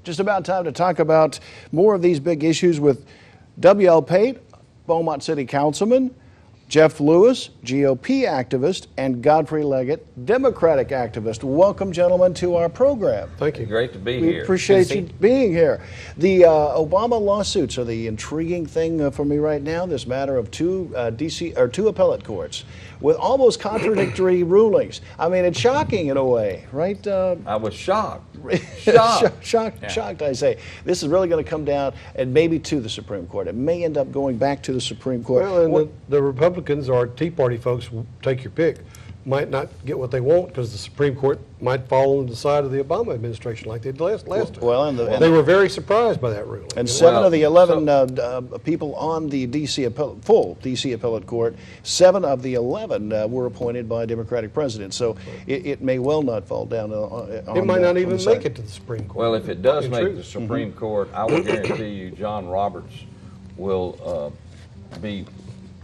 Just about time to talk about more of these big issues with W.L. Pate, Beaumont City Councilman, Jeff Lewis, GOP activist, and Godfrey Leggett, Democratic activist. Welcome, gentlemen, to our program. Thank you. Great to be We here. appreciate you being here. The Obama lawsuits are the intriguing thing for me right now. This matter of two appellate courts with almost contradictory rulings. I mean, it's shocking in a way, right? I was shocked. Shocked, I say. This is really going to come down and maybe to the Supreme Court. It may end up going back to the Supreme Court. Well, and the Republicans or Tea Party folks, take your pick, might not get what they want because the Supreme Court might fall on the side of the Obama administration like they did last time. Well, they were very surprised by that ruling. And seven of the 11 people on the full D.C. appellate court, 7 of the 11 were appointed by Democratic presidents. So it may well not fall down on it might not even make it to the Supreme Court. Well, if it does make the Supreme Court, I will guarantee you John Roberts will be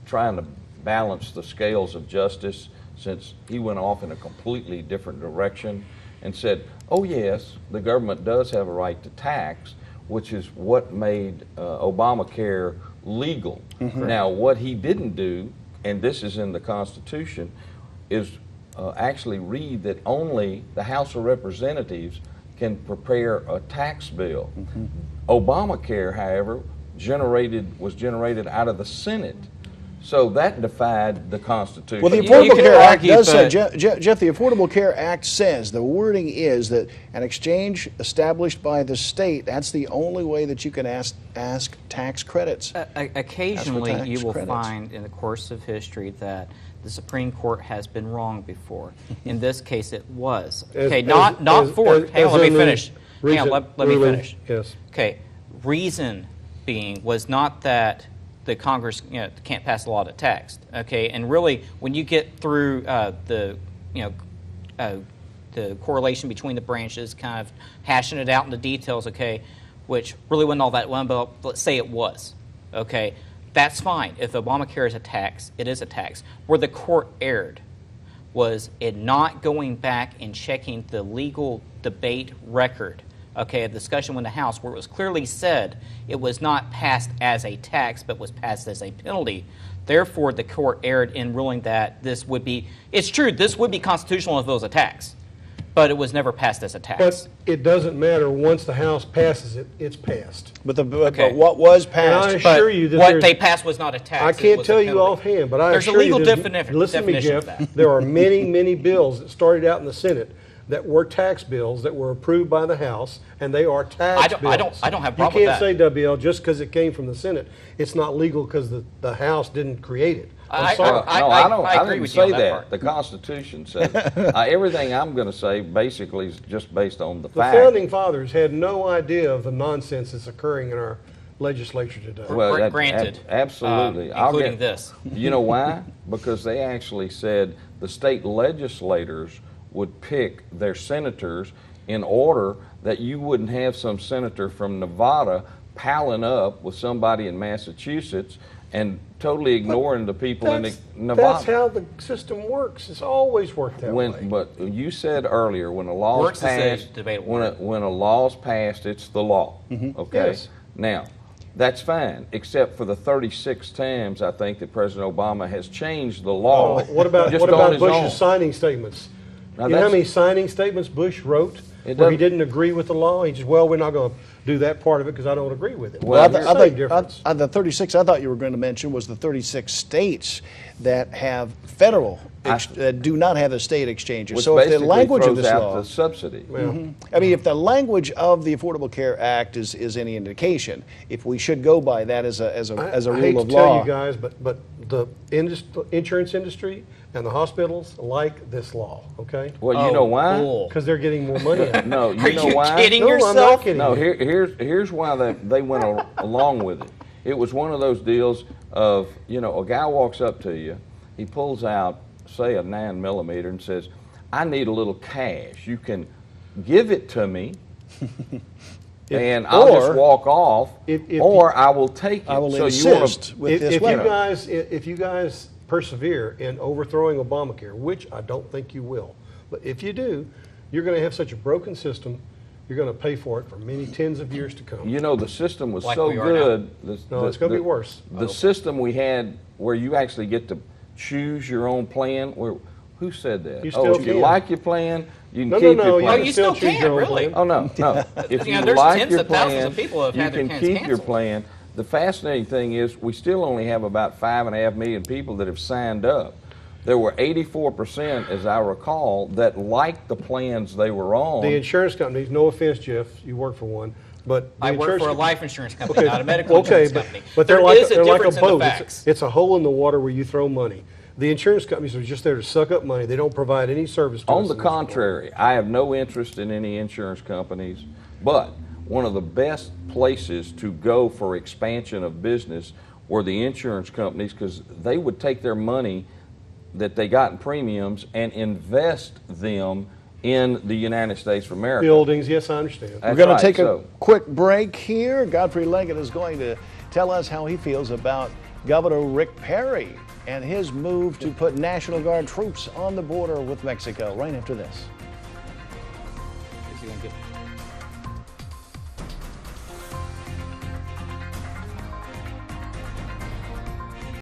trying to balance the scales of justice, since he went off in a completely different direction and said, oh yes, the government does have a right to tax, which is what made Obamacare legal. Now, what he didn't do, and this is in the Constitution, is actually read that only the House of Representatives can prepare a tax bill. Obamacare, however, was generated out of the Senate. So that defied the Constitution. Well, the Affordable Care Act does say, Jeff, the Affordable Care Act says, the wording is that an exchange established by the state, that's the only way that you can ask tax credits. Occasionally you will find in the course of history that the Supreme Court has been wrong before. In this case it was. Okay, not for, hang on, let me finish. Hang on, let me finish. Yes. Okay, reason being was not that the Congress can't pass a law to tax. Okay, and really when you get through the correlation between the branches, kind of hashing it out in the details, okay, which really wasn't all that one, but let's say it was. Okay, that's fine. If Obamacare is a tax, it is a tax. Where the court erred was in not going back and checking the legal debate record, okay, a discussion with the House where it was clearly said it was not passed as a tax but was passed as a penalty. Therefore, the court erred in ruling that this would be, it's true, this would be constitutional if it was a tax, but it was never passed as a tax. But it doesn't matter. Once the House passes it, it's passed. But what was passed? And I assure you that what they passed was not a tax. I can't tell you offhand, but I assure you there's a legal definition. Listen to me, Jeff. There are many, many bills that started out in the Senate that were tax bills that were approved by the House, and they are tax bills. I don't have a problem with that. You can't say, WL, just because it came from the Senate, it's not legal because the House didn't create it. I didn't say that. The Constitution says everything I'm going to say basically is just based on the fact. The Founding Fathers had no idea of the nonsense that's occurring in our legislature today. Well, granted. Absolutely. Including this. You know why? Because they actually said the state legislators would pick their senators in order that you wouldn't have some senator from Nevada palling up with somebody in Massachusetts and totally ignoring the people in Nevada. That's how the system works. It's always worked that way. But you said earlier, when a law is passed, when a law's passed, it's the law. Okay. Yes. Now, that's fine, except for the 36 times I think that President Obama has changed the law. What about Bush's signing statements? Now, you know how many signing statements Bush wrote where he didn't agree with the law? He just, well, we're not going to do that part of it because I don't agree with it. Well, the 36 I thought you were going to mention was the 36 states that have federal, that do not have the state exchanges. So if the language of this law, the subsidy. I mean, if the language of the Affordable Care Act is any indication, if we should go by that as a rule of law. I hate to tell you guys, but the insurance industry and the hospitals like this law, okay? Well, you know why? Because they're getting more money. No, you know why? Are you kidding yourself? I'm not kidding. No, here's why they went along with it. It was one of those deals of, a guy walks up to you, he pulls out, say, a 9mm and says, I need a little cash. You can give it to me, and I'll just walk off, or I will take it. I will insist with this weapon. If you guys persevere in overthrowing Obamacare, which I don't think you will, but if you do, you're going to have such a broken system. you're going to pay for it for many tens of years to come. You know, the system was Like so we are now. good. No, it's gonna be worse. The system we had where you actually get to choose your own plan, who said that? You Oh, still if you can. like your plan, you can No, keep no, your you plan. Oh, you still still choose can, your own really? plan. Oh, no. If You you know, there's like tens your of thousands plan, of people have you had their can plans keep your canceled. plan. The fascinating thing is we still only have about 5.5 million people that have signed up. There were 84%, as I recall, that liked the plans they were on. The insurance companies, no offense, Jeff, you work for one, but the I work insurance for a com- life insurance company, not a medical okay, insurance company. but they're There like is they're like a difference in the boat. facts. It's a hole in the water where you throw money. The insurance companies are just there to suck up money. They don't provide any service to On us the in this world. contrary, I have no interest in any insurance companies, but one of the best places to go for expansion of business were the insurance companies, because they would take their money that they got in premiums and invest them in the United States of America. Buildings, yes, I understand. That's We're going right, to take a so- quick break here. Godfrey Leggett is going to tell us how he feels about Governor Rick Perry and his move to put National Guard troops on the border with Mexico right after this.